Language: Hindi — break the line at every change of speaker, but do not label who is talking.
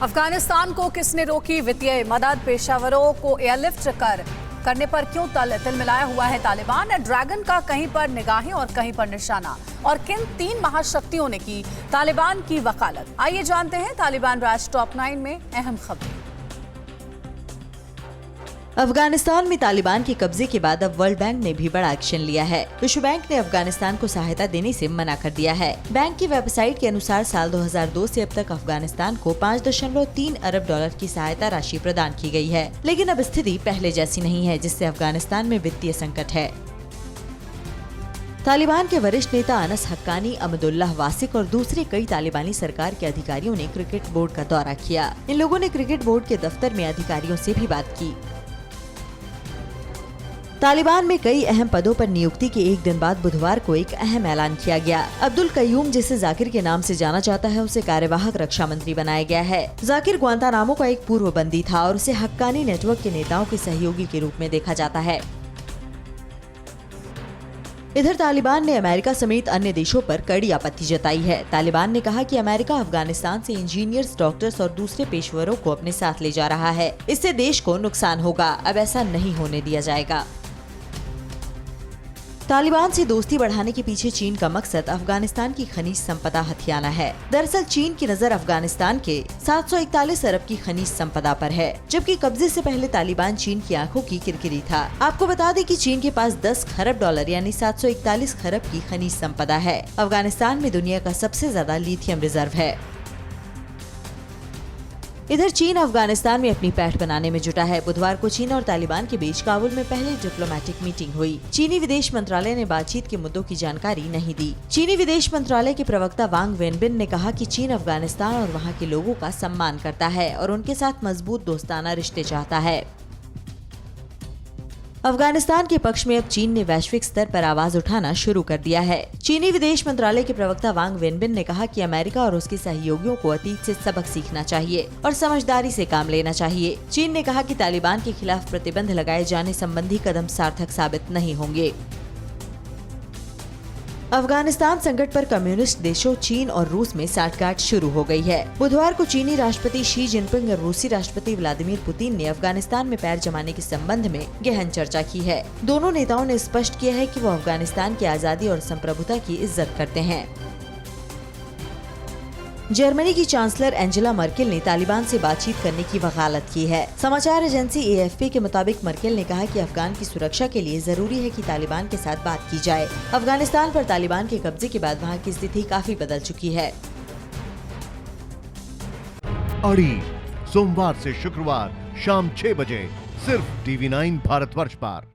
अफगानिस्तान को किसने रोकी? वित्तीय मदद पेशावरों को एयरलिफ्ट करने पर क्यों तिलमिलाया हुआ है तालिबान? ड्रैगन का कहीं पर निगाहें और कहीं पर निशाना, और किन 3 महाशक्तियों ने की तालिबान की वकालत? आइए जानते हैं तालिबान राज टॉप 9 में अहम खबरें।
अफगानिस्तान में तालिबान के कब्जे के बाद अब वर्ल्ड बैंक ने भी बड़ा एक्शन लिया है। विश्व बैंक ने अफगानिस्तान को सहायता देने से मना कर दिया है। बैंक की वेबसाइट के अनुसार साल 2002 से अब तक अफगानिस्तान को 5.3 अरब डॉलर की सहायता राशि प्रदान की गई है, लेकिन अब स्थिति पहले जैसी नहीं है, जिससे अफगानिस्तान में वित्तीय संकट है। तालिबान के वरिष्ठ नेता अनस हक्कानी, अहमदुल्लाह वासिक और दूसरे कई तालिबानी सरकार के अधिकारियों ने क्रिकेट बोर्ड का दौरा किया। इन लोगों ने क्रिकेट बोर्ड के दफ्तर में अधिकारियों से भी बात की। तालिबान में कई अहम पदों पर नियुक्ति के एक दिन बाद बुधवार को एक अहम ऐलान किया गया। अब्दुल कयूम, जिसे जाकिर के नाम से जाना जाता है, उसे कार्यवाहक रक्षा मंत्री बनाया गया है। जाकिर ग्वांतानामो का एक पूर्व बंदी था और उसे हक्कानी नेटवर्क के नेताओं के सहयोगी के रूप में देखा जाता है। इधर तालिबान ने अमेरिका समेत अन्य देशों पर कड़ी आपत्ति जताई है। तालिबान ने कहा कि अमेरिका अफगानिस्तान से इंजीनियर्स, डॉक्टर्स और दूसरे पेशेवरों को अपने साथ ले जा रहा है। इससे देश को नुकसान होगा। अब ऐसा नहीं होने दिया जाएगा। तालिबान से दोस्ती बढ़ाने के पीछे चीन का मकसद अफगानिस्तान की खनिज संपदा हथियाना है। दरअसल चीन की नजर अफगानिस्तान के 741 अरब की खनिज संपदा पर है, जबकि कब्जे से पहले तालिबान चीन की आंखों की किरकिरी था। आपको बता दें कि चीन के पास 10 खरब डॉलर यानी 741 खरब की खनिज संपदा है। अफगानिस्तान में दुनिया का सबसे ज्यादा लिथियम रिजर्व है। इधर चीन अफगानिस्तान में अपनी पैठ बनाने में जुटा है। बुधवार को चीन और तालिबान के बीच काबुल में पहली डिप्लोमेटिक मीटिंग हुई। चीनी विदेश मंत्रालय ने बातचीत के मुद्दों की जानकारी नहीं दी। चीनी विदेश मंत्रालय के प्रवक्ता वांग वेनबिन ने कहा कि चीन अफगानिस्तान और वहां के लोगों का सम्मान करता है और उनके साथ मजबूत दोस्ताना रिश्ते चाहता है। अफगानिस्तान के पक्ष में अब चीन ने वैश्विक स्तर पर आवाज उठाना शुरू कर दिया है। चीनी विदेश मंत्रालय के प्रवक्ता वांग वेनबिन ने कहा कि अमेरिका और उसके सहयोगियों को अतीत से सबक सीखना चाहिए और समझदारी से काम लेना चाहिए। चीन ने कहा कि तालिबान के खिलाफ प्रतिबंध लगाए जाने संबंधी कदम सार्थक साबित नहीं होंगे। अफगानिस्तान संकट पर कम्युनिस्ट देशों चीन और रूस में साठगांठ शुरू हो गई है। बुधवार को चीनी राष्ट्रपति शी जिनपिंग और रूसी राष्ट्रपति व्लादिमीर पुतिन ने अफगानिस्तान में पैर जमाने के संबंध में गहन चर्चा की है। दोनों नेताओं ने स्पष्ट किया है कि वो अफगानिस्तान की आजादी और संप्रभुता की इज्जत करते हैं। जर्मनी की चांसलर एंजेला मर्केल ने तालिबान से बातचीत करने की वकालत की है। समाचार एजेंसी एएफपी के मुताबिक मर्केल ने कहा कि अफगान की सुरक्षा के लिए जरूरी है कि तालिबान के साथ बात की जाए। अफगानिस्तान पर तालिबान के कब्जे के बाद वहां की स्थिति काफी बदल चुकी है।
अड़ी सोमवार से शुक्रवार शाम 6 बजे सिर्फ TV9 भारतवर्ष पर।